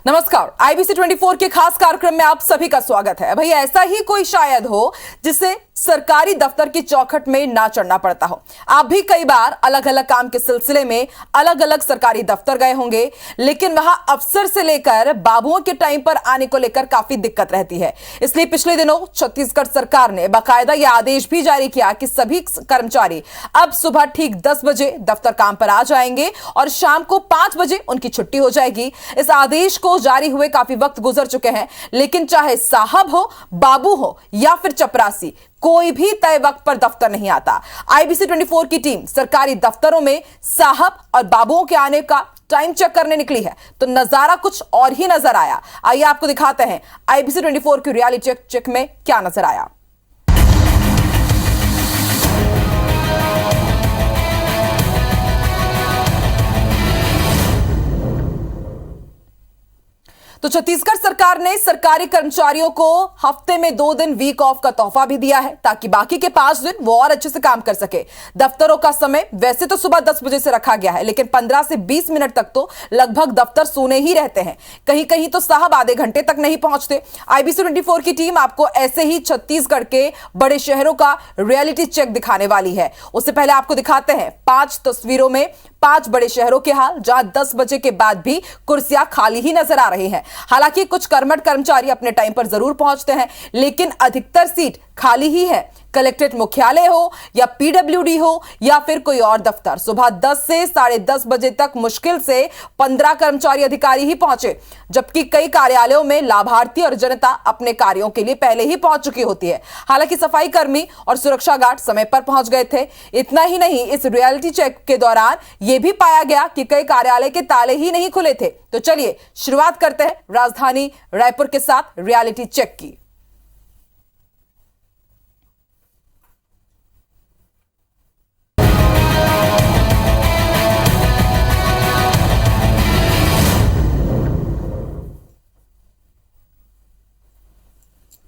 नमस्कार। आईबीसी 24 के खास कार्यक्रम में आप सभी का स्वागत है। भाई ऐसा ही कोई शायद हो जिसे सरकारी दफ्तर की चौखट में ना चढ़ना पड़ता हो। आप भी कई बार अलग अलग काम के सिलसिले में अलग अलग सरकारी दफ्तर गए होंगे, लेकिन वहां अफसर से लेकर बाबुओं के टाइम पर आने को लेकर काफी दिक्कत रहती है। इसलिए पिछले दिनों छत्तीसगढ़ सरकार ने बाकायदा यह आदेश भी जारी किया कि सभी कर्मचारी अब सुबह ठीक 10 बजे दफ्तर काम पर आ जाएंगे और शाम को 5 बजे उनकी छुट्टी हो जाएगी। इस आदेश को जारी हुए काफी वक्त गुजर चुके हैं, लेकिन चाहे साहब हो, बाबू हो या फिर चपरासी, कोई भी तय वक्त पर दफ्तर नहीं आता। आईबीसी 24 की टीम सरकारी दफ्तरों में साहब और बाबुओं के आने का टाइम चेक करने निकली है, तो नजारा कुछ और ही नजर आया। आइए आपको दिखाते हैं आईबीसी 24 की रियलिटी चेक में क्या नजर आया। तो छत्तीसगढ़ सरकार ने सरकारी कर्मचारियों को हफ्ते में 2 दिन वीक ऑफ का तोहफा भी दिया है, ताकि बाकी के 5 दिन वो और अच्छे से काम कर सके। दफ्तरों का समय वैसे तो सुबह 10 बजे से रखा गया है, लेकिन 15 से 20 मिनट तक तो लगभग दफ्तर सूने ही रहते हैं। कहीं कहीं तो साहब आधे घंटे तक नहीं पहुंचते। आईबीसी 24 की टीम आपको ऐसे ही छत्तीसगढ़ के बड़े शहरों का रियलिटी चेक दिखाने वाली है। उससे पहले आपको दिखाते हैं 5 तस्वीरों में 5 बड़े शहरों के हाल, जहां 10 बजे के बाद भी कुर्सियां खाली ही नजर आ रही हैं। हालांकि कुछ कर्मठ कर्मचारी अपने टाइम पर जरूर पहुंचते हैं, लेकिन अधिकतर सीट खाली ही है। कलेक्ट्रेट मुख्यालय हो या पीडब्ल्यूडी हो या फिर कोई और दफ्तर, सुबह 10 से 10:30 बजे तक मुश्किल से 15 कर्मचारी अधिकारी ही पहुंचे, जबकि कई कार्यालयों में लाभार्थी और जनता अपने कार्यों के लिए पहले ही पहुंच चुकी होती है। हालांकि सफाई कर्मी और सुरक्षा गार्ड समय पर पहुंच गए थे। इतना ही नहीं, इस रियलिटी चेक के दौरान यह भी पाया गया कि कई कार्यालय के ताले ही नहीं खुले थे। तो चलिए शुरुआत करते हैं राजधानी रायपुर के साथ रियलिटी चेक की।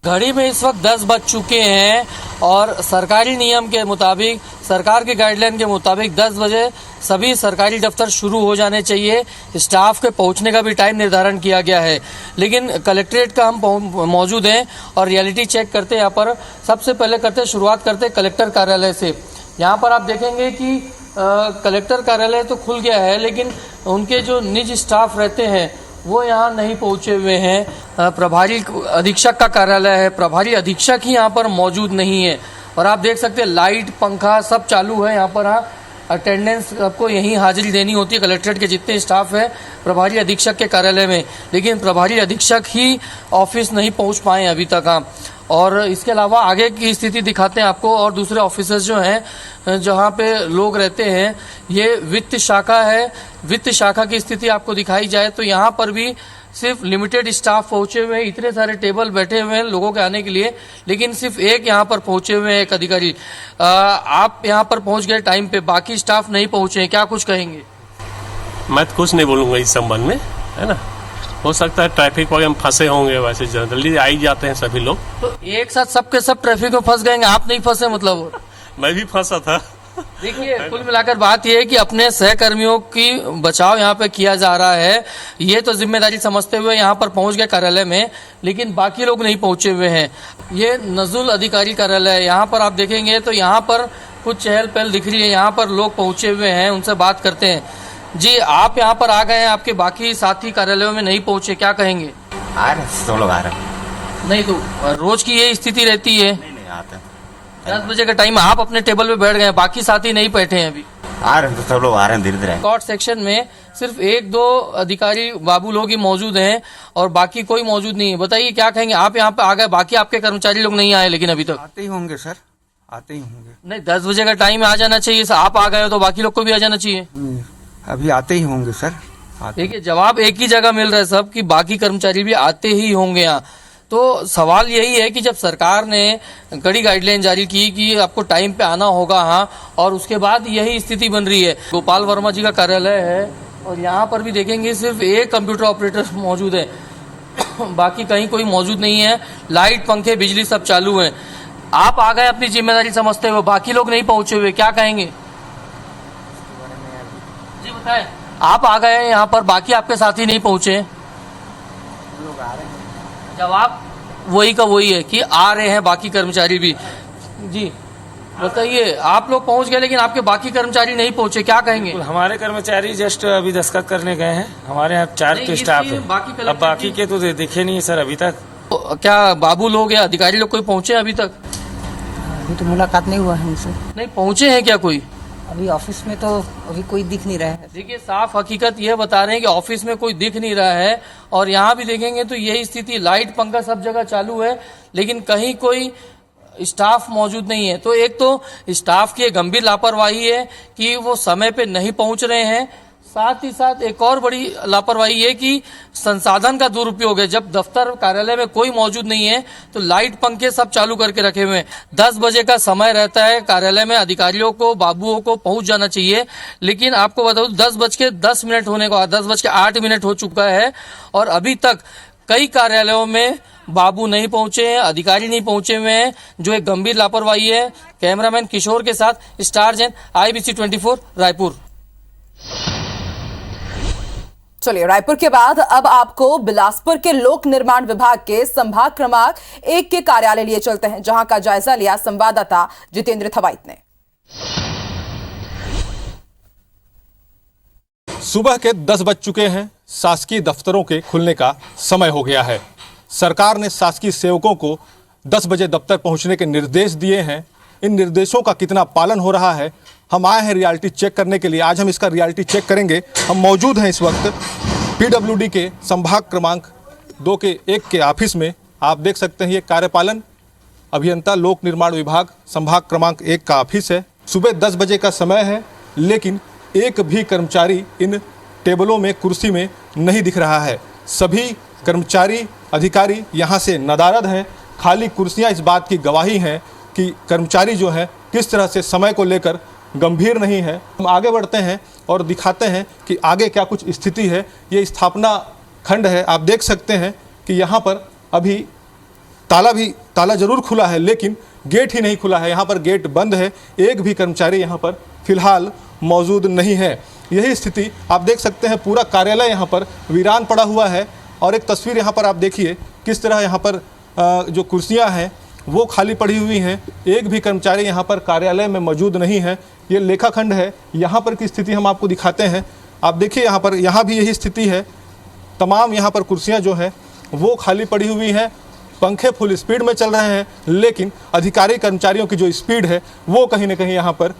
घड़ी में इस वक्त 10 बज चुके हैं और सरकारी नियम के मुताबिक, सरकार के गाइडलाइन के मुताबिक 10 बजे सभी सरकारी दफ्तर शुरू हो जाने चाहिए। स्टाफ के पहुंचने का भी टाइम निर्धारण किया गया है, लेकिन कलेक्ट्रेट का हम मौजूद हैं और रियलिटी चेक करते हैं। यहाँ पर सबसे पहले शुरुआत करते कलेक्टर कार्यालय से। यहाँ पर आप देखेंगे कि कलेक्टर कार्यालय तो खुल गया है, लेकिन उनके जो निजी स्टाफ रहते हैं वो यहाँ नहीं पहुंचे हुए हैं। प्रभारी अधीक्षक का कार्यालय है, प्रभारी अधीक्षक ही यहाँ पर मौजूद नहीं है। और आप देख सकते हैं लाइट पंखा सब चालू है यहाँ पर। हाँ, अटेंडेंस आपको यहीं हाजिरी देनी होती है, कलेक्ट्रेट के जितने स्टाफ है प्रभारी अधीक्षक के कार्यालय में, लेकिन प्रभारी अधीक्षक ही ऑफिस नहीं पहुँच पाए अभी तक। हाँ, और इसके अलावा आगे की स्थिति दिखाते हैं आपको। और दूसरे ऑफिसर्स जो हैं जहाँ पे लोग रहते हैं, ये वित्त शाखा है। वित्त शाखा की स्थिति आपको दिखाई जाए तो यहाँ पर भी सिर्फ लिमिटेड स्टाफ पहुंचे हुए हैं। इतने सारे टेबल बैठे हुए हैं लोगों के आने के लिए, लेकिन सिर्फ एक यहाँ पर पहुंचे हुए हैं, एक अधिकारी। आप यहाँ पर पहुंच गए टाइम पे, बाकी स्टाफ नहीं पहुंचे हैं, क्या कुछ कहेंगे? मैं तो कुछ नहीं बोलूंगा इस संबंध में, है ना। हो सकता है ट्रैफिक वगैरह में फंसे होंगे, वैसे जल्दी आ ही जाते हैं सभी लोग। तो एक साथ सबके सब ट्रैफिक में फंस गएंगे, आप नहीं फंसे मतलब? मैं भी फंसा था। देखिए, कुल मिलाकर बात यह है कि अपने सहकर्मियों की बचाव यहाँ पे किया जा रहा है। ये तो जिम्मेदारी समझते हुए यहाँ पर पहुँच गए कार्यालय में, लेकिन बाकी लोग नहीं पहुँचे हुए हैं। ये नजुल अधिकारी कार्यालय है। यहाँ पर आप देखेंगे तो यहाँ पर कुछ चहल पहल दिख रही है। यहाँ पर लोग पहुँचे हुए हैं, उनसे बात करते हैं। जी, आप यहाँ पर आ गए हैं, आपके बाकी साथी कार्यालयों में नहीं पहुँचे, क्या कहेंगे? आ रहे सब लोग आ रहे। नहीं तो रोज की ये स्थिति रहती है। नहीं आते। 10 बजे का टाइम, आप अपने टेबल पे बैठ गए, बाकी साथी नहीं बैठे हैं अभी। आ रहे तो सब लोग आ रहे हैं धीरे धीरे। कोर्ट सेक्शन में सिर्फ 1-2 अधिकारी बाबू लोग ही मौजूद हैं और बाकी कोई मौजूद नहीं है। बताइए क्या कहेंगे? आप यहाँ पे आ गए, बाकी आपके कर्मचारी लोग नहीं आए, लेकिन अभी तक आते ही होंगे सर, आते ही होंगे। नहीं, 10 बजे का टाइम आ जाना चाहिए। आप आ गए हो तो बाकी लोग को भी आ जाना चाहिए। अभी आते ही होंगे सर। देखिए, जवाब एक ही जगह मिल रहा है सब कि बाकी कर्मचारी भी आते ही होंगे यहाँ। तो सवाल यही है कि जब सरकार ने कड़ी गाइडलाइन जारी की कि आपको टाइम पे आना होगा, हाँ, और उसके बाद यही स्थिति बन रही है। गोपाल वर्मा जी का कार्यालय है और यहाँ पर भी देखेंगे सिर्फ एक कंप्यूटर ऑपरेटर मौजूद है, बाकी कहीं कोई मौजूद नहीं है। लाइट पंखे बिजली सब चालू है। आप आ गए अपनी जिम्मेदारी समझते हुए, बाकी लोग नहीं पहुंचे हुए, क्या कहेंगे? जी बताएं। आप आ गए यहाँ पर, बाकी आपके साथी नहीं पहुंचे। जवाब वही का वही है कि आ रहे हैं बाकी कर्मचारी भी। जी बताइए, आप लोग पहुंच गए लेकिन आपके बाकी कर्मचारी नहीं पहुंचे, क्या कहेंगे? हमारे कर्मचारी जस्ट अभी दस्तखत करने गए हैं। हमारे यहाँ 4 के स्टाफ है, अब बाकी के तो दिखे नहीं है सर अभी तक। तो क्या बाबू लोग या अधिकारी लोग कोई पहुंचे अभी तक? अभी तो मुलाकात नहीं हुआ है हमसे। नहीं पहुंचे हैं क्या कोई? अभी ऑफिस में तो अभी कोई दिख नहीं रहा है। देखिए, साफ हकीकत ये बता रहे हैं कि ऑफिस में कोई दिख नहीं रहा है, और यहाँ भी देखेंगे तो यही स्थिति, लाइट पंखा सब जगह चालू है लेकिन कहीं कोई स्टाफ मौजूद नहीं है। तो एक तो स्टाफ की गंभीर लापरवाही है कि वो समय पे नहीं पहुंच रहे हैं, साथ ही साथ एक और बड़ी लापरवाही है कि संसाधन का दुरुपयोग है। जब दफ्तर कार्यालय में कोई मौजूद नहीं है तो लाइट पंखे सब चालू करके रखे हुए हैं। 10 बजे का समय रहता है, कार्यालय में अधिकारियों को, बाबुओं को पहुंच जाना चाहिए, लेकिन आपको बताऊं 10:10 होने को 10:08 हो चुका है और अभी तक कई कार्यालयों में बाबू नहीं पहुंचे हैं, अधिकारी नहीं पहुंचे हुए हैं, जो एक गंभीर लापरवाही है। कैमरामैन किशोर के साथ स्टार जैन, IBC 24 रायपुर। चलिए, रायपुर के बाद अब आपको बिलासपुर के लोक निर्माण विभाग के संभाग क्रमांक 1 के कार्यालय लिए चलते हैं, जहां का जायजा लिया संवाददाता जितेंद्र थवाइट ने। सुबह के 10 बज चुके हैं। शासकीय दफ्तरों के खुलने का समय हो गया है। सरकार ने शासकीय सेवकों को 10 बजे दफ्तर पहुंचने के निर्देश दिए हैं। इन निर्देशों का कितना पालन हो रहा है, हम आए हैं रियलिटी चेक करने के लिए। आज हम इसका रियलिटी चेक करेंगे। हम मौजूद हैं इस वक्त PWD के संभाग क्रमांक 2 के 1 के ऑफिस में। आप देख सकते हैं ये कार्यपालन अभियंता लोक निर्माण विभाग संभाग क्रमांक 1 का ऑफिस है। सुबह 10 बजे का समय है, लेकिन एक भी कर्मचारी इन टेबलों में, कुर्सी में नहीं दिख रहा है। सभी कर्मचारी, अधिकारी यहाँ से नदारद हैं। खाली कुर्सियाँ इस बात की गवाही हैं कि कर्मचारी जो है किस तरह से समय को लेकर गंभीर नहीं है। हम आगे बढ़ते हैं और दिखाते हैं कि आगे क्या कुछ स्थिति है। ये स्थापना खंड है। आप देख सकते हैं कि यहाँ पर अभी ताला जरूर खुला है, लेकिन गेट ही नहीं खुला है। यहाँ पर गेट बंद है। एक भी कर्मचारी यहाँ पर फिलहाल मौजूद नहीं है। यही स्थिति आप देख सकते हैं। पूरा कार्यालय यहाँ पर वीरान पड़ा हुआ है। और एक तस्वीर यहाँ पर आप देखिए किस तरह यहाँ पर जो कुर्सियाँ हैं वो खाली पड़ी हुई हैं। एक भी कर्मचारी यहाँ पर कार्यालय में मौजूद नहीं है। ये लेखाखंड है। यहाँ पर की स्थिति हम आपको दिखाते हैं। आप देखिए यहाँ भी यही स्थिति है। तमाम यहाँ पर कुर्सियाँ जो हैं वो खाली पड़ी हुई हैं। पंखे फुल स्पीड में चल रहे हैं, लेकिन अधिकारी कर्मचारियों की जो स्पीड है वो कहीं ना कहीं यहाँ पर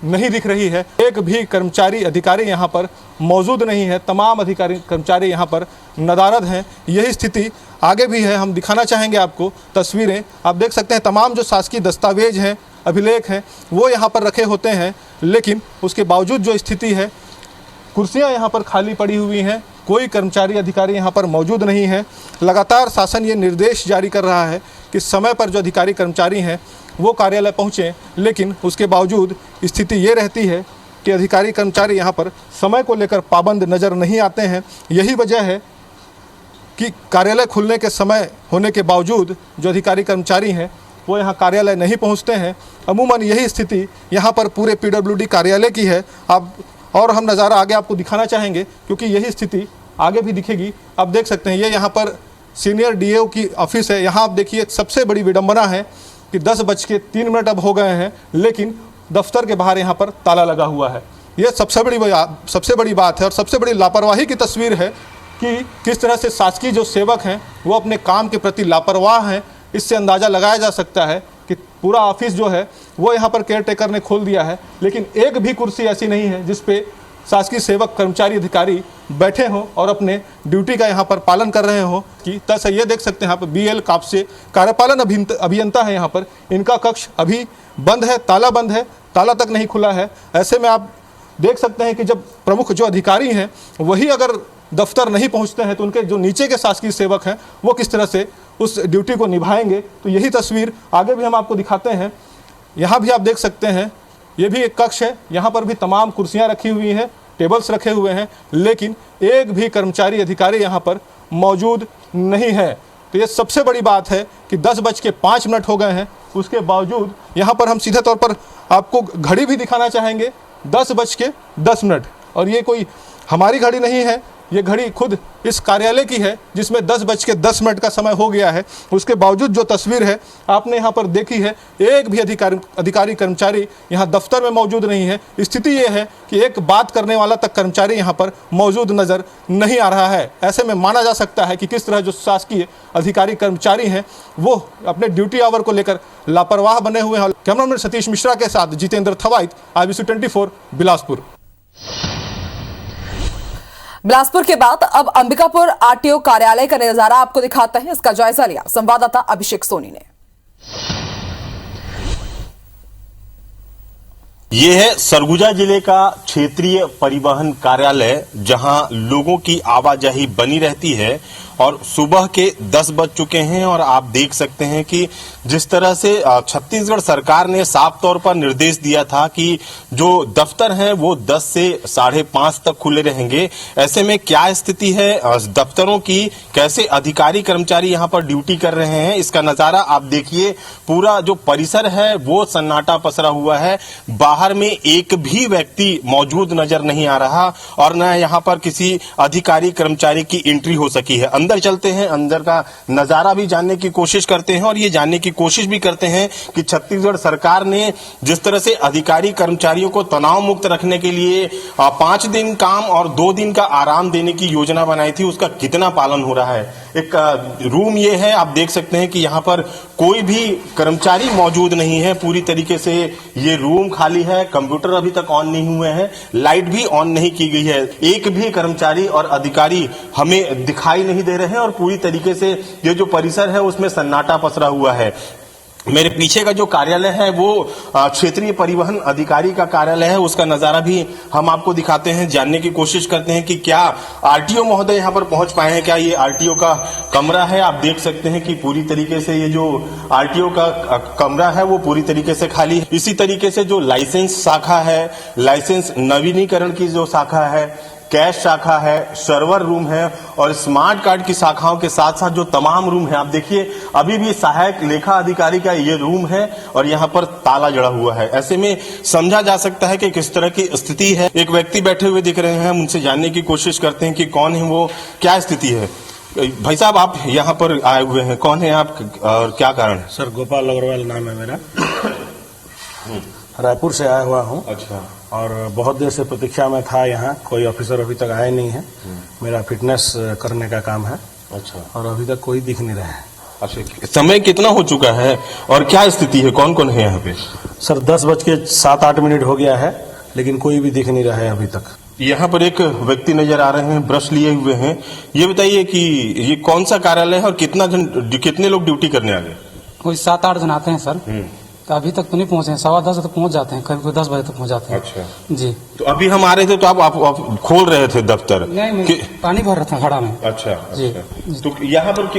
नहीं दिख रही है। एक भी कर्मचारी, अधिकारी यहाँ पर मौजूद नहीं है। तमाम अधिकारी कर्मचारी यहाँ पर नदारद हैं। यही स्थिति आगे भी है। हम दिखाना चाहेंगे आपको तस्वीरें। आप देख सकते हैं तमाम जो शासकीय दस्तावेज हैं, अभिलेख हैं, वो यहाँ पर रखे होते हैं, लेकिन उसके बावजूद जो स्थिति है, कुर्सियाँ यहाँ पर खाली पड़ी हुई हैं। कोई कर्मचारी, अधिकारी यहाँ पर मौजूद नहीं है। लगातार शासन ये निर्देश जारी कर रहा है कि समय पर जो अधिकारी कर्मचारी हैं वो कार्यालय पहुँचें, लेकिन उसके बावजूद स्थिति ये रहती है कि अधिकारी कर्मचारी यहाँ पर समय को लेकर पाबंद नज़र नहीं आते हैं। यही वजह है कि कार्यालय खुलने के समय होने के बावजूद जो अधिकारी कर्मचारी हैं वो यहाँ कार्यालय नहीं पहुँचते हैं। अमूमन यही स्थिति यहाँ पर पूरे PWD कार्यालय की है। और हम नज़ारा आगे आपको दिखाना चाहेंगे, क्योंकि यही स्थिति आगे भी दिखेगी। आप देख सकते हैं ये यहाँ पर सीनियर DAO की ऑफिस है। यहाँ आप देखिए सबसे बड़ी विडंबना है कि 10:03 अब हो गए हैं, लेकिन दफ्तर के बाहर यहाँ पर ताला लगा हुआ है। ये सबसे बड़ी बात है और सबसे बड़ी लापरवाही की तस्वीर है कि किस तरह से शासकीय जो सेवक हैं वो अपने काम के प्रति लापरवाह हैं। इससे अंदाज़ा लगाया जा सकता है कि पूरा ऑफिस जो है वो यहाँ पर केयर टेकर ने खोल दिया है, लेकिन एक भी कुर्सी ऐसी नहीं है जिस पे शासकीय सेवक, कर्मचारी, अधिकारी बैठे हों और अपने ड्यूटी का यहाँ पर पालन कर रहे हों। कि तस ये देख सकते हैं यहाँ पर BL कापसे कार्यपालन अभियंता है। यहाँ पर इनका कक्ष अभी बंद है, ताला बंद है, ताला तक नहीं खुला है। ऐसे में आप देख सकते हैं कि जब प्रमुख जो अधिकारी हैं वही अगर दफ्तर नहीं पहुँचते हैं तो उनके जो नीचे के शासकीय सेवक हैं वो किस तरह से उस ड्यूटी को निभाएंगे। तो यही तस्वीर आगे भी हम आपको दिखाते हैं। यहाँ भी आप देख सकते हैं ये भी एक कक्ष है। यहाँ पर भी तमाम कुर्सियाँ रखी हुई हैं, टेबल्स रखे हुए हैं, लेकिन एक भी कर्मचारी, अधिकारी यहाँ पर मौजूद नहीं है। तो ये सबसे बड़ी बात है कि 10:05 हो गए हैं, उसके बावजूद यहाँ पर हम सीधे तौर पर आपको घड़ी भी दिखाना चाहेंगे, 10:10। और ये कोई हमारी घड़ी नहीं है, ये घड़ी खुद इस कार्यालय की है जिसमें 10:10 का समय हो गया है। उसके बावजूद जो तस्वीर है आपने यहाँ पर देखी है, एक भी अधिकारी कर्मचारी यहाँ दफ्तर में मौजूद नहीं है। स्थिति ये है कि एक बात करने वाला तक कर्मचारी यहाँ पर मौजूद नज़र नहीं आ रहा है। ऐसे में माना जा सकता है कि किस तरह जो शासकीय अधिकारी कर्मचारी हैं वो अपने ड्यूटी आवर को लेकर लापरवाह बने हुए हैं। कैमरामैन सतीश मिश्रा के साथ जितेंद्र थवाइट, IBC 24 बिलासपुर। बिलासपुर के बाद अब अंबिकापुर RTO कार्यालय का नजारा आपको दिखाते हैं। इसका जायजा लिया संवाददाता अभिषेक सोनी ने। ये है सरगुजा जिले का क्षेत्रीय परिवहन कार्यालय, जहां लोगों की आवाजाही बनी रहती है और सुबह के 10 बज चुके हैं और आप देख सकते हैं कि जिस तरह से छत्तीसगढ़ सरकार ने साफ तौर पर निर्देश दिया था कि जो दफ्तर हैं वो 10 से 5:30 तक खुले रहेंगे। ऐसे में क्या स्थिति है दफ्तरों की, कैसे अधिकारी कर्मचारी यहां पर ड्यूटी कर रहे हैं, इसका नजारा आप देखिए। पूरा जो परिसर है वो सन्नाटा पसरा हुआ है, बाहर में एक भी व्यक्ति मौजूद नजर नहीं आ रहा और न यहां पर किसी अधिकारी कर्मचारी की एंट्री हो सकी है। अंदर चलते हैं, अंदर का नजारा भी जानने की कोशिश करते हैं और ये जानने की कोशिश भी करते हैं कि छत्तीसगढ़ सरकार ने जिस तरह से अधिकारी कर्मचारियों को तनाव मुक्त रखने के लिए 5 दिन काम और 2 दिन का आराम देने की योजना बनाई थी, उसका कितना पालन हो रहा है। एक रूम ये है, आप देख सकते हैं कि यहाँ पर कोई भी कर्मचारी मौजूद नहीं है, पूरी तरीके से ये रूम खाली है, कंप्यूटर अभी तक ऑन नहीं हुए हैं, लाइट भी ऑन नहीं की गई है, एक भी कर्मचारी और अधिकारी हमें दिखाई नहीं दे रहे हैं और पूरी तरीके से ये जो परिसर है उसमें सन्नाटा पसरा हुआ है। मेरे पीछे का जो कार्यालय है वो क्षेत्रीय परिवहन अधिकारी का कार्यालय है, उसका नजारा भी हम आपको दिखाते हैं, जानने की कोशिश करते हैं कि क्या आरटीओ महोदय यहां पर पहुंच पाए हैं, क्या ये आरटीओ का कमरा है। आप देख सकते हैं कि पूरी तरीके से ये जो आरटीओ का कमरा है वो पूरी तरीके से खाली है। इसी तरीके से जो लाइसेंस शाखा है, लाइसेंस नवीनीकरण की जो शाखा है, कैश शाखा है, सर्वर रूम है और स्मार्ट कार्ड की शाखाओं के साथ साथ जो तमाम रूम है, आप देखिए अभी भी सहायक लेखा अधिकारी का ये रूम है और यहाँ पर ताला जड़ा हुआ है। ऐसे में समझा जा सकता है कि किस तरह की स्थिति है। एक व्यक्ति बैठे हुए दिख रहे हैं, हम उनसे जानने की कोशिश करते हैं कि कौन है वो, क्या स्थिति है। भाई साहब, आप यहाँ पर आए हुए हैं, कौन है आप और क्या कारण है? सर, गोपाल अग्रवाल नाम है मेरा, रायपुर से आया हुआ हूँ। अच्छा। और बहुत देर से प्रतीक्षा में था, यहाँ कोई ऑफिसर अभी तक आए नहीं है। मेरा फिटनेस करने का काम है। अच्छा। और अभी तक कोई दिख नहीं रहा है। अच्छा, समय कितना हो चुका है और क्या स्थिति है, कौन कौन है यहाँ पे? सर 10:07-8 हो गया है, लेकिन कोई भी दिख नहीं रहा है अभी तक। यहाँ पर एक व्यक्ति नजर आ रहे हैं, ब्रश लिए हुए हैं। ये बताइए कि ये कौन सा कार्यालय है और कितने लोग ड्यूटी करने आ गए? कोई 7-8 जन आते हैं सर। तो अभी तक तो नहीं पहुंचे हैं, 10:15 तक पहुंच जाते हैं, कभी 10 बजे तक पहुंच जाते हैं। अच्छा जी। तो अभी हम आ रहे थे तो आप खोल रहे थे दफ्तर? नहीं, पानी भर रहा था खड़ा में। अच्छा जी। तो यहाँ पर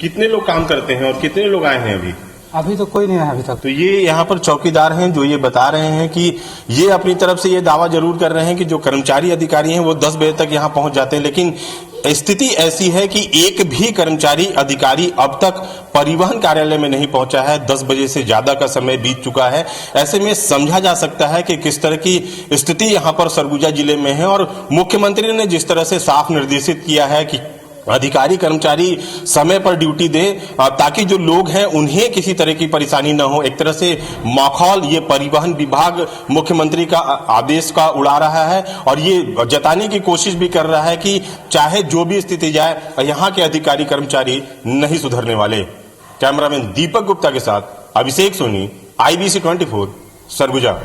कितने लोग काम करते हैं और कितने लोग आए हैं अभी? अभी तो कोई नहीं आया अभी तक। तो ये यहाँ पर चौकीदार हैं जो ये बता रहे हैं कि ये अपनी तरफ से ये दावा जरूर कर रहे हैं कि जो कर्मचारी अधिकारी हैं वो 10 बजे तक यहाँ पहुंच जाते हैं, लेकिन स्थिति ऐसी है कि एक भी कर्मचारी अधिकारी अब तक परिवहन कार्यालय में नहीं पहुंचा है। 10 बजे से ज्यादा का समय बीत चुका है। ऐसे में समझा जा सकता है कि किस तरह की स्थिति यहाँ पर सरगुजा जिले में है और मुख्यमंत्री ने जिस तरह से साफ निर्देशित किया है कि अधिकारी कर्मचारी समय पर ड्यूटी दे ताकि जो लोग हैं उन्हें किसी तरह की परेशानी न हो। एक तरह से माखौल ये परिवहन विभाग मुख्यमंत्री का आदेश का उड़ा रहा है और ये जताने की कोशिश भी कर रहा है कि चाहे जो भी स्थिति जाए यहाँ के अधिकारी कर्मचारी नहीं सुधरने वाले। कैमरामैन दीपक गुप्ता के साथ अभिषेक सोनी, IBC 24 सरगुजा।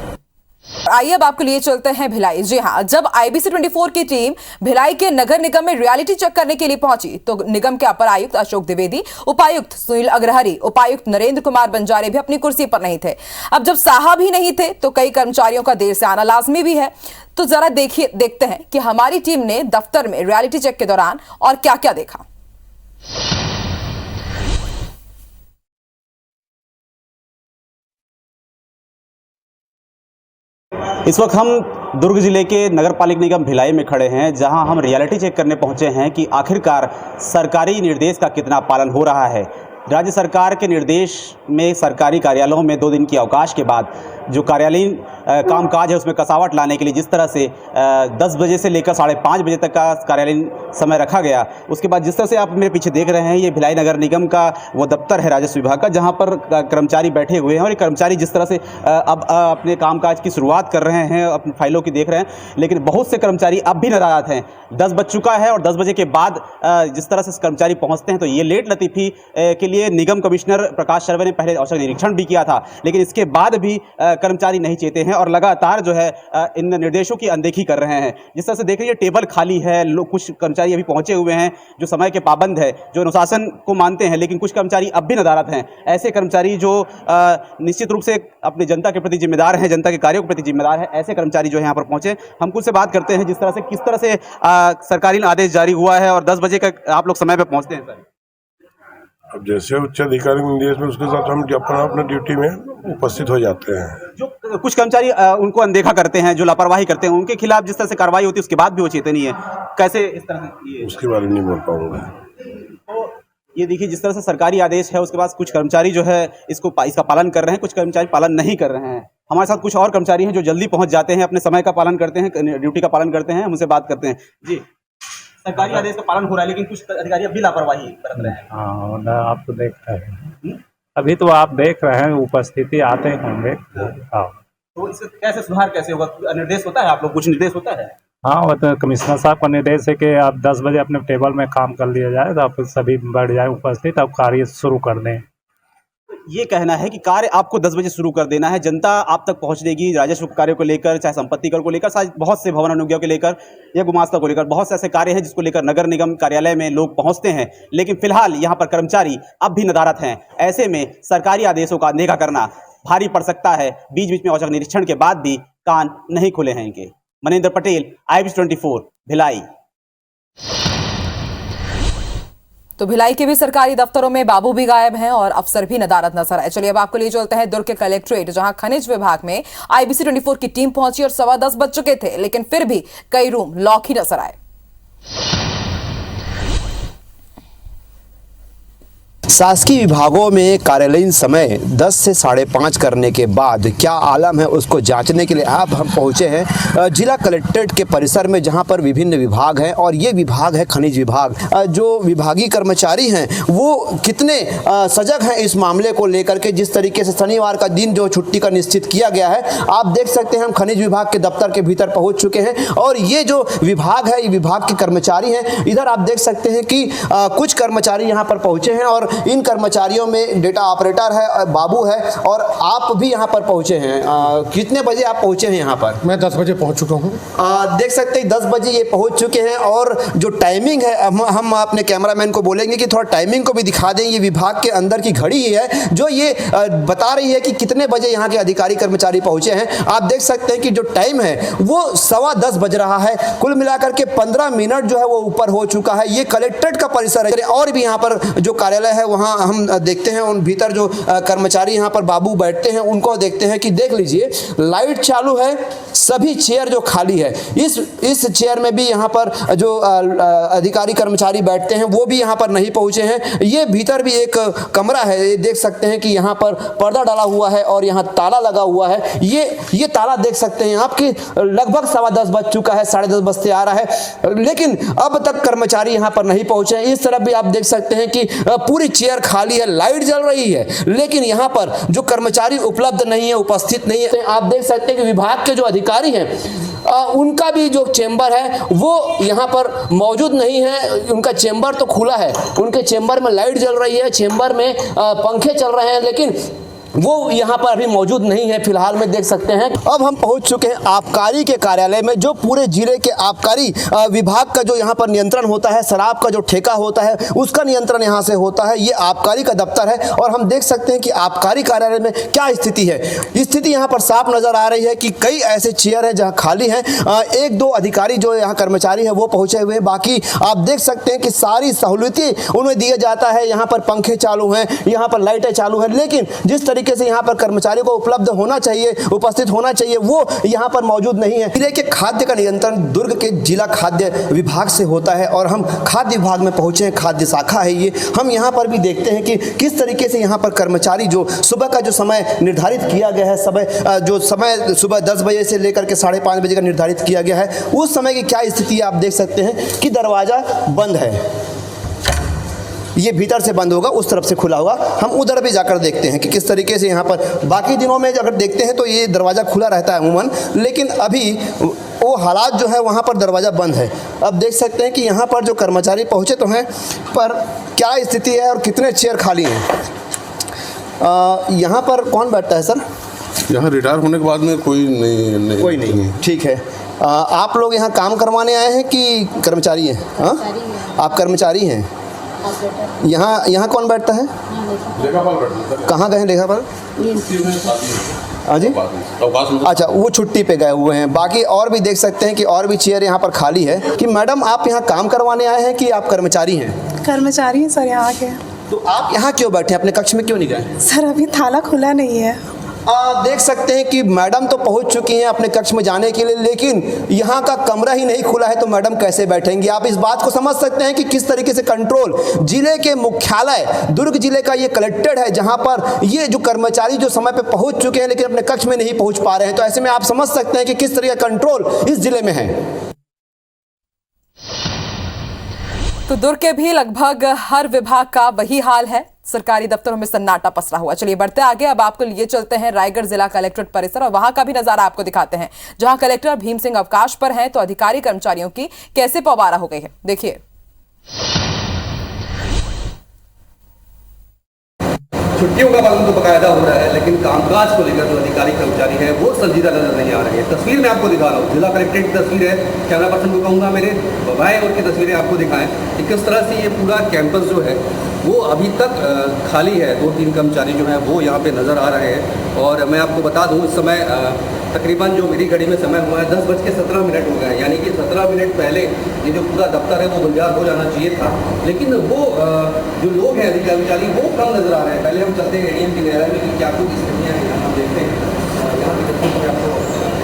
आइए अब आपके लिए चलते हैं भिलाई। जी हां, जब IBC 24 की टीम भिलाई के नगर निगम में रियलिटी चेक करने के लिए पहुंची तो निगम के अपर आयुक्त अशोक द्विवेदी, उपायुक्त सुनील अग्रहरी, उपायुक्त नरेंद्र कुमार बंजारे भी अपनी कुर्सी पर नहीं थे। अब जब साहब ही नहीं थे तो कई कर्मचारियों का देर से आना लाजमी भी है। तो जरा देखते हैं कि हमारी टीम ने दफ्तर में रियलिटी चेक के दौरान और क्या क्या देखा। इस वक्त हम दुर्ग जिले के नगर पालिक निगम भिलाई में खड़े हैं, जहां हम रियलिटी चेक करने पहुंचे हैं कि आखिरकार सरकारी निर्देश का कितना पालन हो रहा है। राज्य सरकार के निर्देश में सरकारी कार्यालयों में 2 दिन की अवकाश के बाद जो कार्यालयीन कामकाज है उसमें कसावट लाने के लिए जिस तरह से 10 बजे से लेकर 5:30 बजे तक का कार्यालयीन समय रखा गया, उसके बाद जिस तरह से आप मेरे पीछे देख रहे हैं, ये भिलाई नगर निगम का वो दफ्तर है राजस्व विभाग का, जहाँ पर कर्मचारी बैठे हुए हैं और ये कर्मचारी जिस तरह से अब अपने कामकाज की शुरुआत कर रहे हैं, अपनी फाइलों की देख रहे हैं, लेकिन बहुत से कर्मचारी अब भी नाराज हैं। 10 बज चुका है और 10 बजे के बाद जिस तरह से कर्मचारी पहुंचते हैं, तो ये लेट लतीफ़ी के लिए निगम कमिश्नर प्रकाश सर्वे ने पहले औचक निरीक्षण भी किया था, लेकिन इसके बाद भी कर्मचारी नहीं चेते हैं और लगातार जो है इन निर्देशों की अनदेखी कर रहे हैं। जिस तरह से देख लीजिए, टेबल खाली है, लोग कुछ कर्मचारी अभी पहुंचे हुए हैं जो समय के पाबंद है, जो अनुशासन को मानते हैं, लेकिन कुछ कर्मचारी अब भी नदारत हैं। ऐसे कर्मचारी जो निश्चित रूप से अपनी जनता के प्रति जिम्मेदार हैं, जनता के कार्यों के प्रति जिम्मेदार है, ऐसे कर्मचारी जो है यहाँ पर पहुंचे। हम कुछ से बात करते हैं जिस तरह से किस तरह से सरकारी आदेश जारी हुआ है और 10 बजे का आप लोग समय पे पहुंचते हैं सर। अब जैसे उच्च अधिकारी निर्देश में उसके साथ हम अपना ड्यूटी में उपस्थित हो जाते हैं। जो कुछ कर्मचारी उनको अनदेखा करते हैं, जो लापरवाही करते हैं, उनके खिलाफ जिस तरह से कार्रवाई होती है उसके बाद भी वो चेते नहीं है, कैसे इस तरह से उसके बारे में नहीं बोल पाऊंगा। तो ये देखिए, जिस तरह से सरकारी आदेश है उसके बाद कुछ कर्मचारी जो है इसका पालन कर रहे हैं, कुछ कर्मचारी पालन नहीं कर रहे हैं। हमारे साथ कुछ और कर्मचारी हैं जो जल्दी पहुंच जाते हैं, अपने समय का पालन करते हैं, ड्यूटी का पालन करते हैं, हम उनसे बात करते हैं। जी, सरकारी आदेश का पालन हो रहा है लेकिन कुछ अधिकारी अब भी लापरवाही बरत रहे हैं। हाँ, आप तो देख रहे हैं, अभी तो आप देख रहे हैं, उपस्थिति आते होंगे। हाँ, तो इससे कैसे सुधार कैसे होगा? निर्देश होता है, आप लोग कुछ निर्देश होता है? हाँ, वो तो कमिश्नर साहब का निर्देश है कि आप 10 बजे अपने टेबल में काम कर लिया जाए, तो आप सभी बैठ जाए उपस्थित, अब कार्य शुरू कर दें। ये कहना है कि कार्य आपको 10 बजे शुरू कर देना है, जनता आप तक पहुंच देगी राजस्व कार्यों को लेकर, चाहे संपत्ति कर को लेकर, शायद बहुत से भवन अनुज्ञा को लेकर या गुमास्ता को लेकर, बहुत से ऐसे कार्य हैं जिसको लेकर नगर निगम कार्यालय में लोग पहुंचते हैं, लेकिन फिलहाल यहाँ पर कर्मचारी अब भी नदारत हैं। ऐसे में सरकारी आदेशों का अनदेखा करना भारी पड़ सकता है। बीच बीच में औचक निरीक्षण के बाद भी कान नहीं खुले हैं इनके। मनेंद्र पटेल, IBC 24, भिलाई। तो भिलाई के भी सरकारी दफ्तरों में बाबू भी गायब हैं और अफसर भी नदारत नजर आए। चलिए अब आपको ले चलते हैं दुर्ग के कलेक्ट्रेट, जहां खनिज विभाग में IBC 24 की टीम पहुंची और 10:15 बज चुके थे, लेकिन फिर भी कई रूम लॉक ही नजर आए। शासकीय विभागों में कार्यालयीन समय 10 से 5:30 करने के बाद क्या आलम है उसको जांचने के लिए अब हम पहुंचे हैं जिला कलेक्ट्रेट के परिसर में, जहां पर विभिन्न विभाग हैं और ये विभाग है खनिज विभाग। जो विभागीय कर्मचारी हैं वो कितने सजग हैं इस मामले को लेकर के, जिस तरीके से शनिवार का दिन जो छुट्टी का निश्चित किया गया है। आप देख सकते हैं हम खनिज विभाग के दफ्तर के भीतर पहुँच चुके हैं और ये जो विभाग है, ये विभाग के कर्मचारी हैं। इधर आप देख सकते हैं कि कुछ कर्मचारी यहाँ पर पहुँचे हैं और इन कर्मचारियों में डेटा ऑपरेटर है, बाबू है और आप भी यहाँ पर पहुँचे हैं। कितने बजे आप पहुँचे हैं यहाँ पर? मैं 10 बजे पहुँच चुका हूँ। देख सकते हैं 10 बजे ये पहुँच चुके हैं और जो टाइमिंग है हम अपने कैमरामैन को बोलेंगे कि थोड़ा टाइमिंग को भी दिखा दें। ये विभाग के अंदर की घड़ी ही है जो ये बता रही है कि कितने बजे यहाँ के अधिकारी कर्मचारी पहुँचे हैं। आप देख सकते हैं कि जो टाइम है वो 10:15 बज रहा है। कुल मिलाकर के 15 मिनट जो है वो ऊपर हो चुका है। ये कलेक्ट्रेट का परिसर है और भी यहाँ पर जो कार्यालय है वहाँ हम देखते हैं उन भीतर जो कर्मचारी यहाँ पर बाबू बैठते हैं उनको देखते हैं कि देख लीजिए लाइट चालू है, सभी चेयर जो खाली है, इस चेयर में भी यहाँ पर जो अधिकारी कर्मचारी बैठते हैं वो भी यहाँ पर नहीं पहुँचे हैं। ये भीतर भी एक कमरा है, ये देख सकते हैं कि यहाँ पर पर्दा डाला हुआ है और यहाँ ताला लगा हुआ है। ये ताला देख सकते हैं आपकी लगभग 10:15 बज चुका है, 10:30 बजते आ रहा है, लेकिन अब तक कर्मचारी यहाँ पर नहीं पहुँचे हैं। इस तरफ भी आप देख सकते हैं कि पूरी चेयर खाली है, लाइट जल रही है, लेकिन यहाँ पर जो कर्मचारी उपलब्ध नहीं है, उपस्थित नहीं है। आप देख सकते हैं कि विभाग के जो अधिकारी हैं उनका भी जो चेंबर है वो यहाँ पर मौजूद नहीं है। उनका चेंबर तो खुला है, उनके चेंबर में लाइट जल रही है, चेंबर में पंखे चल रहे हैं, लेकिन वो यहाँ पर अभी मौजूद नहीं है फिलहाल में देख सकते हैं। अब हम पहुँच चुके हैं आबकारी के कार्यालय में, जो पूरे जिले के आबकारी विभाग का जो यहाँ पर नियंत्रण होता है, शराब का जो ठेका होता है उसका नियंत्रण यहाँ से होता है। ये आबकारी का दफ्तर है और हम देख सकते हैं कि आबकारी कार्यालय में क्या स्थिति है। स्थिति यहाँ पर साफ नजर आ रही है कि कई ऐसे चेयर हैं जहाँ खाली हैं। 1-2 अधिकारी जो यहाँ कर्मचारी हैं वो पहुँचे हुए हैं, बाकी आप देख सकते हैं कि सारी सहूलियतें उन्हें दिया जाता है। यहाँ पर पंखे चालू हैं, यहाँ पर लाइटें चालू हैं, लेकिन जिस तरीके तरीके से यहाँ पर कर्मचारियों को उपलब्ध होना चाहिए, उपस्थित होना चाहिए, वो यहाँ पर मौजूद नहीं है। जिले के खाद्य का नियंत्रण दुर्ग के जिला खाद्य विभाग से होता है और हम खाद्य विभाग में पहुंचे हैं, खाद्य शाखा है ये। हम यहाँ पर भी देखते हैं कि किस तरीके से यहाँ पर कर्मचारी जो सुबह का जो समय निर्धारित किया गया है, जो समय सुबह 10 बजे से लेकर के 5:30 बजे का निर्धारित किया गया है, उस समय की क्या स्थिति आप देख सकते हैं कि दरवाजा बंद है, ये भीतर से बंद होगा, उस तरफ से खुला होगा। हम उधर भी जाकर देखते हैं कि किस तरीके से यहाँ पर बाकी दिनों में अगर देखते हैं तो ये दरवाज़ा खुला रहता है अमूमन, लेकिन अभी वो हालात जो है वहाँ पर दरवाज़ा बंद है। अब देख सकते हैं कि यहाँ पर जो कर्मचारी पहुँचे तो हैं, पर क्या स्थिति है और कितने चेयर खाली हैं। यहाँ पर कौन बैठता है सर? यहाँ रिटायर होने के बाद में कोई नहीं कोई नहीं है। ठीक है, आप लोग यहाँ काम करवाने आए हैं कि कर्मचारी हैं? हाँ, आप कर्मचारी हैं। यहाँ कौन बैठता है? लेखापाल बैठता है। कहाँ गए हैं लेखापाल? हाँ जी, अच्छा, वो छुट्टी पे गए हुए हैं। बाकी और भी देख सकते हैं कि और भी चेयर यहाँ पर खाली है। कि मैडम आप यहाँ काम करवाने आए हैं कि आप कर्मचारी हैं? कर्मचारी हैं सर यहाँ के। तो आप यहाँ क्यों बैठे हैं, अपने कक्ष में क्यों नहीं गए? सर अभी ताला खुला नहीं है। देख सकते हैं कि मैडम तो पहुंच चुकी हैं अपने कक्ष में जाने के लिए, लेकिन यहाँ का कमरा ही नहीं खुला है तो मैडम कैसे बैठेंगी? आप इस बात को समझ सकते हैं कि किस तरीके से कंट्रोल जिले के मुख्यालय दुर्ग जिले का ये कलेक्टेड है, जहां पर ये जो कर्मचारी जो समय पे पहुंच चुके हैं लेकिन अपने कक्ष में नहीं पहुंच पा रहे हैं। तो ऐसे में आप समझ सकते हैं कि किस तरह का कंट्रोल इस जिले में है। तो दुर्ग के भी लगभग हर विभाग का वही हाल है, सरकारी दफ्तरों में सन्नाटा पसरा हुआ। चलिए बढ़ते आगे, अब आपको लिए चलते हैं रायगढ़ जिला कलेक्ट्रेट परिसर और वहां का भी नजारा आपको दिखाते हैं, जहां कलेक्टर भीम सिंह अवकाश पर हैं तो अधिकारी कर्मचारियों की कैसे पवारा हो गई है, देखिए। छुट्टियों का पालन तो बकायदा हो रहा है, लेकिन कामकाज को लेकर जो अधिकारी कर्मचारी है वो संजीदा नजर नहीं आ रहे हैं। तस्वीर में आपको दिखा रहा हूँ, जिला कलेक्ट्रेट की तस्वीर है। कैमरा पर्सन को कहूँगा मेरे बाएं ओर की तस्वीरें आपको दिखाएं कि किस तरह से ये पूरा कैंपस जो है वो अभी तक खाली है। 2-3 कर्मचारी जो हैं वो यहाँ पे नज़र आ रहे हैं। और मैं आपको बता दूँ, इस समय तकरीबन जो मेरी घड़ी में समय हुआ है 10:17 हो गए हैं, यानी कि 17 मिनट पहले ये जो पूरा दफ्तर है वो गुलजार हो जाना चाहिए था। लेकिन वो जो लोग हैं कर्मचारी वो कम नज़र आ रहे हैं। पहले हम चलते हैं एडीएम की न्यायालय में कि क्या कुछ स्थितियाँ हैं, हम देखते हैं। यहाँ की तस्वीर मैं आपको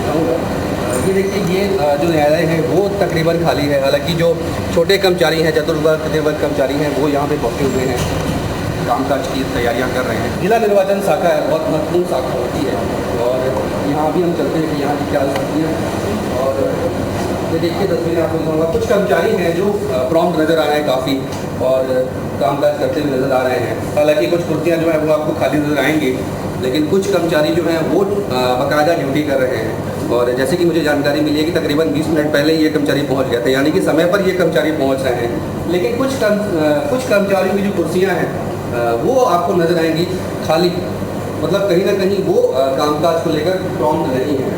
दिखाऊँगा। ये देखिए, ये जो न्यायालय है वो तकरीबन खाली है। हालांकि जो छोटे कर्मचारी हैं, चतुर्वर्ग तृतीयवर्ग कर्मचारी हैं, वो यहाँ पे पहुँचे हुए हैं, कामकाज की तैयारियां कर रहे हैं। जिला निर्वाचन शाखा है, बहुत महत्वपूर्ण शाखा होती है। और यहाँ भी हम चलते हैं कि यहाँ की क्या स्थितियाँ हैं। और ये देखिए तस्वीरें आपको दिखाऊंगा। कुछ कर्मचारी हैं जो प्रॉम्प्ट नज़र आ रहे हैं काफ़ी और कामकाज करते हुए नज़र आ रहे हैं। हालांकि कुछ कुर्सियाँ जो है वो आपको खाली नज़र आएंगी, लेकिन कुछ कर्मचारी जो हैं वो बाकायदा ड्यूटी कर रहे हैं। और जैसे कि मुझे जानकारी मिली है कि तकरीबन 20 मिनट पहले ये कर्मचारी पहुंच गए थे, यानी कि समय पर ये कर्मचारी पहुंच रहे हैं। लेकिन कुछ कर्मचारियों की जो कुर्सियां हैं वो आपको नजर आएंगी खाली, मतलब कहीं ना कहीं वो कामकाज को लेकर प्रॉम्प्ट नहीं है।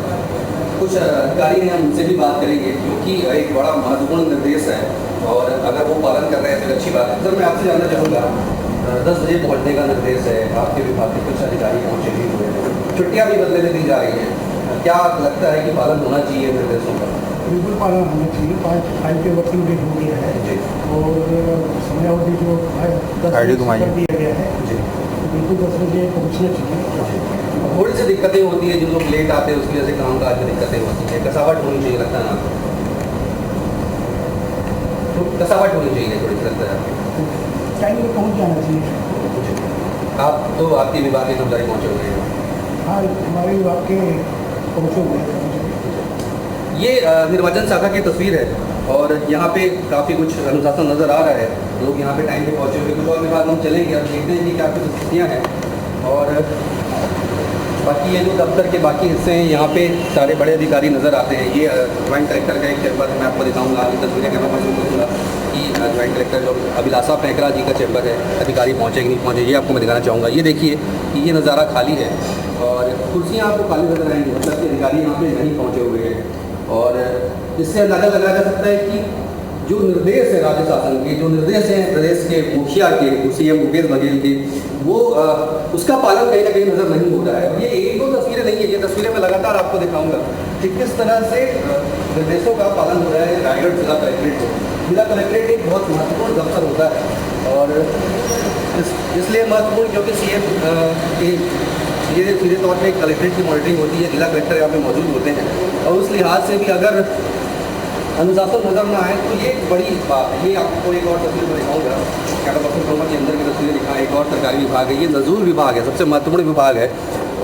कुछ अधिकारी हैं, हम उनसे भी बात करेंगे, क्योंकि एक बड़ा महत्वपूर्ण निर्देश है और अगर वो पालन कर रहे हैं तो अच्छी बात है। सर मैं आपसे जानना चाहूँगा, 10 बजे पहुँचने का निर्देश है, आपके विभाग के कुछ अधिकारी पहुँचे भी हुए हैं, छुट्टियाँ भी बदले में दी जा रही हैं, क्या लगता है कि पालन होना चाहिए निर्देशों का? बिल्कुल पालन होना चाहिए। 5 के वर्किंग डे हो गया है और समयावधि जो 10 कर दिया गया है, बिल्कुल 10 बजे पहुँचना चाहिए। थोड़ी सी दिक्कतें होती है, जो लोग लेट आते हैं उसकी वजह से कामकाज में दिक्कतें होती है। कसावट होनी चाहिए, लगता है ना? तो कसावट होनी चाहिए थोड़ी सी, लगता है टाइम में पहुँच जाना चाहिए। आप तो आपके विभाग के कर्मचारी पहुँचे हुए हैं? हाँ, हमारे विभाग के पहुँचे हुए हैं। ये निर्वाचन शाखा की तस्वीर है और यहाँ पे काफ़ी कुछ अनुशासन नज़र आ रहा है। लोग यहाँ पे टाइम पे पहुँचे हुए। कुछ और विभाग हम चलेंगे और देखते हैं कि क्या कुछ स्थितियाँ हैं। और बाकी ये जो दफ्तर के बाकी हिस्से हैं, यहाँ पे सारे बड़े अधिकारी नज़र आते हैं। ये ज्वाइंट कलेक्टर का एक चैम्बर है, मैं आपको दिखाऊँगा। आगे तस्वीरें कैमरा पर्सन को दूँगा कि ज्वाइंट कलेक्टर जो अभिलाषा पैकरा जी का चैम्बर है, अधिकारी पहुँचे कि नहीं पहुँचे ये आपको मैं दिखाना चाहूँगा। ये देखिए कि ये नज़ारा खाली है और कुर्सियाँ आपको खाली नजर आएंगी, मतलब कि अधिकारी यहाँ पे नहीं पहुँचे हुए हैं। और इससे अंदाजा लगाया जा सकता है कि जो निर्देश है राज्य शासन के, जो निर्देश हैं प्रदेश के मुखिया के, सीएम भूपेश बघेल के, वो उसका पालन कहीं ना कहीं नज़र नहीं हो रहा है। ये 1-2 तस्वीरें नहीं है, ये तस्वीरें मैं लगातार आपको दिखाऊंगा कि किस तरह से निर्देशों का पालन हो रहा है रायगढ़ जिला कलेक्ट्रेट को। जिला कलेक्ट्रेट एक बहुत महत्वपूर्ण दफ्तर होता है और इसलिए महत्वपूर्ण क्योंकि सीएम के सीधे तौर पे कलेक्ट्रेट की मॉनिटरिंग होती है, जिला कलेक्टर यहाँ पे मौजूद होते हैं, और उस लिहाज से भी अगर अनुशासन नजर ना आए तो ये बड़ी बात है। ये आपको एक और तस्वीर में दिखाऊंगा, कैमरा पर्सन कोमा के अंदर की तस्वीरें दिखा, एक और सरकारी विभाग है, ये नजूल विभाग है, सबसे महत्वपूर्ण विभाग है।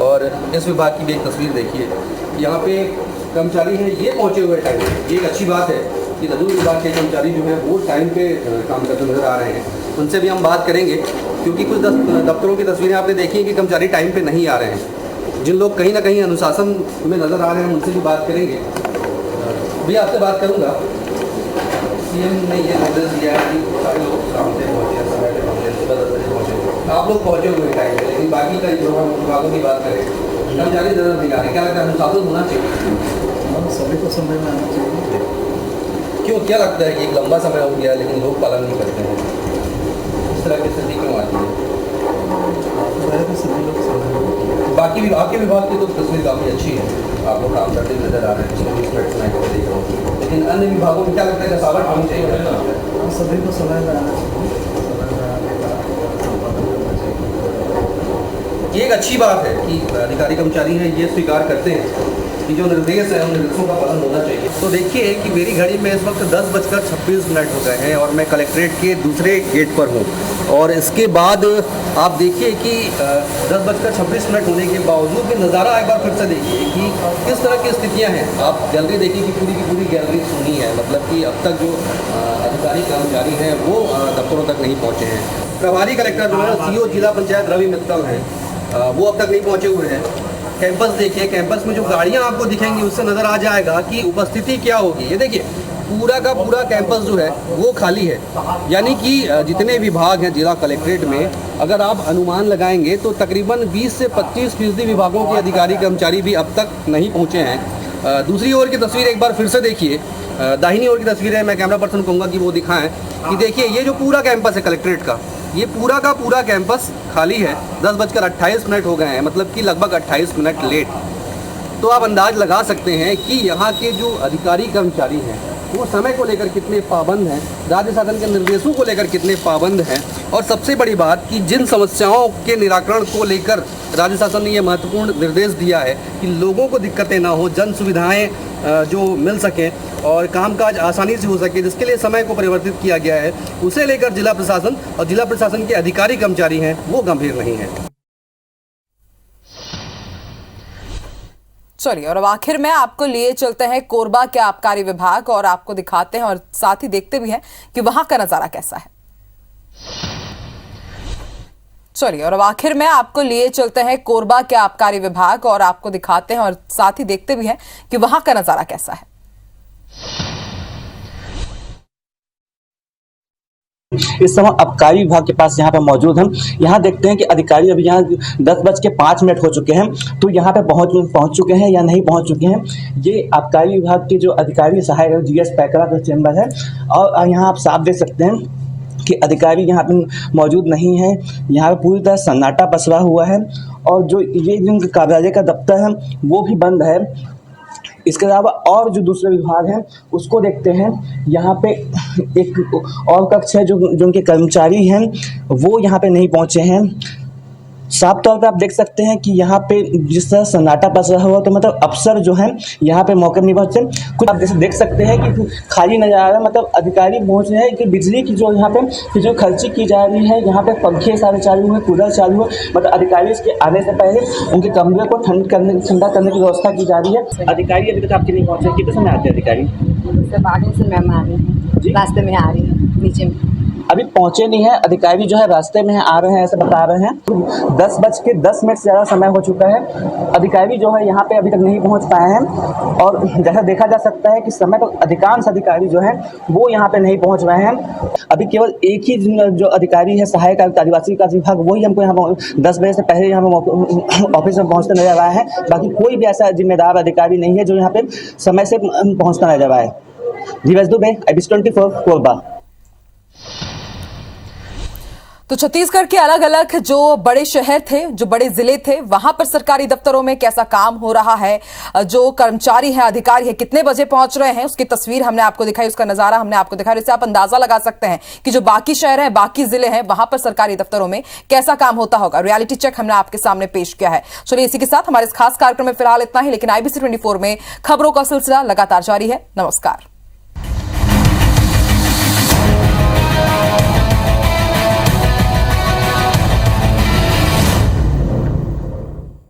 और इस विभाग की भी एक तस्वीर देखिए, यहाँ पे कर्मचारी हैं ये पहुँचे हुए टाइम, ये एक अच्छी बात है कि नजूल विभाग के कर्मचारी जो हैं वो टाइम पे काम करते नजर आ रहे हैं। उनसे भी हम बात करेंगे, क्योंकि कुछ दफ्तरों की तस्वीरें आपने देखी कि कर्मचारी टाइम पे नहीं आ रहे हैं। जिन लोग कहीं ना कहीं अनुशासन में नज़र आ रहे हैं उनसे भी बात करेंगे। भी आपसे बात करूंगा, सीएम ने ये निर्देश दिया है कि सारे लोग काम से पहुँचे, समय पे पहुँचे, सुबह 10 बजे पहुँचे। आप लोग पहुँचे हुए टाइम पे, लेकिन बाकी का जो हम विभागों की बात करें कर्मचारी नजर नहीं आ रहे। क्या लगता है अनुशासन होना चाहिए? सभी को समय में आना चाहिए। क्यों, क्या लगता है कि एक लंबा समय हो गया लेकिन लोग पालन नहीं करते हैं? इस तरह की स्थिति क्यों आती है? बाकी विभाग के विभाग की तो तस्वीर काफ़ी अच्छी है, आप लोग काम करते नजर आ रहे हैं, पिछले 20 मिनट से मैं देख रहा हूँ, लेकिन अन्य विभागों में क्या लगता है कसावट होनी चाहिए? सभी को समय में आना चाहिए। ये एक अच्छी बात है कि अधिकारी कर्मचारी हैं ये स्वीकार करते हैं कि जो निर्देश है उन निर्देशों का पालन होना चाहिए। तो देखिए कि मेरी घड़ी में इस वक्त 10:26 हो गए हैं और मैं कलेक्ट्रेट के दूसरे गेट पर हूँ, और इसके बाद आप देखिए कि 10:26 होने के बावजूद भी नज़ारा एक बार फिर से देखिए कि किस तरह की स्थितियाँ हैं। आप गैलरी देखिए कि पूरी की पूरी गैलरी सुनी है, मतलब कि अब तक जो अधिकारी कर्मचारी हैं वो दफ्तरों तक नहीं पहुँचे हैं। प्रभारी कलेक्टर जो है CO जिला पंचायत रवि मित्तल हैं, वो अब तक नहीं पहुँचे हुए हैं। कैंपस देखिए, कैंपस में जो गाड़ियां आपको दिखेंगी उससे नज़र आ जाएगा कि उपस्थिति क्या होगी। ये देखिए पूरा का पूरा कैंपस जो है वो खाली है, यानी कि जितने विभाग हैं जिला कलेक्ट्रेट में, अगर आप अनुमान लगाएंगे तो तकरीबन 20 से 25% विभागों के अधिकारी कर्मचारी भी अब तक नहीं पहुँचे हैं। दूसरी ओर की तस्वीर एक बार फिर से देखिए, दाहिनी ओर की तस्वीर है, मैं कैमरा पर्सन कहूँगा कि वो दिखाएं कि देखिए ये जो पूरा कैंपस है कलेक्ट्रेट का, ये पूरा का पूरा कैंपस खाली है। 10:28 हो गए हैं, मतलब कि लगभग 28 मिनट लेट। तो आप अंदाज लगा सकते हैं कि यहाँ के जो अधिकारी कर्मचारी हैं वो समय को लेकर कितने पाबंद हैं, राज्य शासन के निर्देशों को लेकर कितने पाबंद हैं, और सबसे बड़ी बात कि जिन समस्याओं के निराकरण को लेकर राज्य शासन ने ये महत्वपूर्ण निर्देश दिया है कि लोगों को दिक्कतें ना हो, जन सुविधाएँ जो मिल सकें और कामकाज आसानी से हो सके, जिसके लिए समय को परिवर्तित किया गया है, उसे लेकर जिला प्रशासन और जिला प्रशासन के अधिकारी कर्मचारी हैं वो गंभीर नहीं है। चलिए, और अब आखिर में आपको लिए चलते हैं कोरबा के आबकारी विभाग और आपको दिखाते हैं और साथ ही देखते भी हैं कि वहां का नजारा कैसा है। चलिए, और अब आखिर में आपको लिए चलते हैं कोरबा के आबकारी विभाग और आपको दिखाते हैं और साथ ही देखते भी हैं कि वहां का नजारा कैसा है। इस समय आबकारी विभाग के पास यहाँ पे मौजूद हम यहाँ देखते हैं कि अधिकारी अभी यहाँ 10:05 हो चुके हैं, तो यहाँ पे पहुँच चुके हैं या नहीं पहुँच चुके हैं। ये आबकारी विभाग के जो अधिकारी सहायक GS पैकरा का चैम्बर है, और यहाँ आप साफ देख सकते हैं कि अधिकारी यहाँ पे मौजूद नहीं है। यहाँ पे पूरी तरह सन्नाटा पसरा हुआ है, और जो ये जिन कार्यालय का दफ्तर है वो भी बंद है। इसके अलावा और जो दूसरे विभाग हैं उसको देखते हैं, यहाँ पे एक और कक्ष है जो उनके कर्मचारी हैं वो यहाँ पे नहीं पहुँचे हैं। साफ तौर पे आप देख सकते हैं कि यहाँ पे जिस तरह सन्नाटा पसरा हुआ, तो मतलब अफसर जो हैं यहाँ पे मौके नहीं पहुँचे। कुछ आप जैसे देख सकते हैं कि खाली नजर आ रहा है, मतलब अधिकारी पहुँच रहे हैं कि बिजली की जो यहाँ पे जो खर्ची की जा रही है, यहाँ पे पंखे सारे चालू हुए, कूलर चालू है, मतलब अधिकारी इसके आने से पहले उनके कमरे को ठंडा करने की व्यवस्था की जा रही है। अधिकारी अभी तक आपके नहीं पहुँचे, कितने समय आते हैं अधिकारी? आगे से मैम आ रही है, रास्ते में आ रही है, नीचे में अभी पहुंचे नहीं है। अधिकारी जो है रास्ते में आ रहे हैं ऐसे बता रहे हैं। 10:10 से ज़्यादा समय हो चुका है, अधिकारी जो है यहाँ पे अभी तक नहीं पहुँच पाए हैं, और जैसा देखा जा सकता है कि समय पर अधिकांश अधिकारी जो हैं वो यहाँ पे नहीं पहुँच रहे हैं। अभी केवल एक ही जो अधिकारी है सहायक आदिवासी विकास विभाग, वही हमको यहाँ 10 बजे से पहले यहाँ पर ऑफिस में पहुँचते नजर आया है। बाकी कोई भी ऐसा जिम्मेदार अधिकारी नहीं है जो यहाँ पे समय से पहुँचता नजर आया है। जीवेश दुबे, IBC 24 कोरबा। तो छत्तीसगढ़ के अलग अलग जो बड़े शहर थे, जो बड़े जिले थे, वहां पर सरकारी दफ्तरों में कैसा काम हो रहा है, जो कर्मचारी हैं, अधिकारी हैं, कितने बजे पहुंच रहे हैं, उसकी तस्वीर हमने आपको दिखाई, उसका नजारा हमने आपको दिखाया। इससे आप अंदाजा लगा सकते हैं कि जो बाकी शहर हैं, बाकी जिले हैं, वहां पर सरकारी दफ्तरों में कैसा काम होता होगा। रियलिटी चेक हमने आपके सामने पेश किया है। चलिए इसी के साथ हमारे इस खास कार्यक्रम में फिलहाल इतना ही, लेकिन IBC 24 में खबरों का सिलसिला लगातार जारी है। नमस्कार।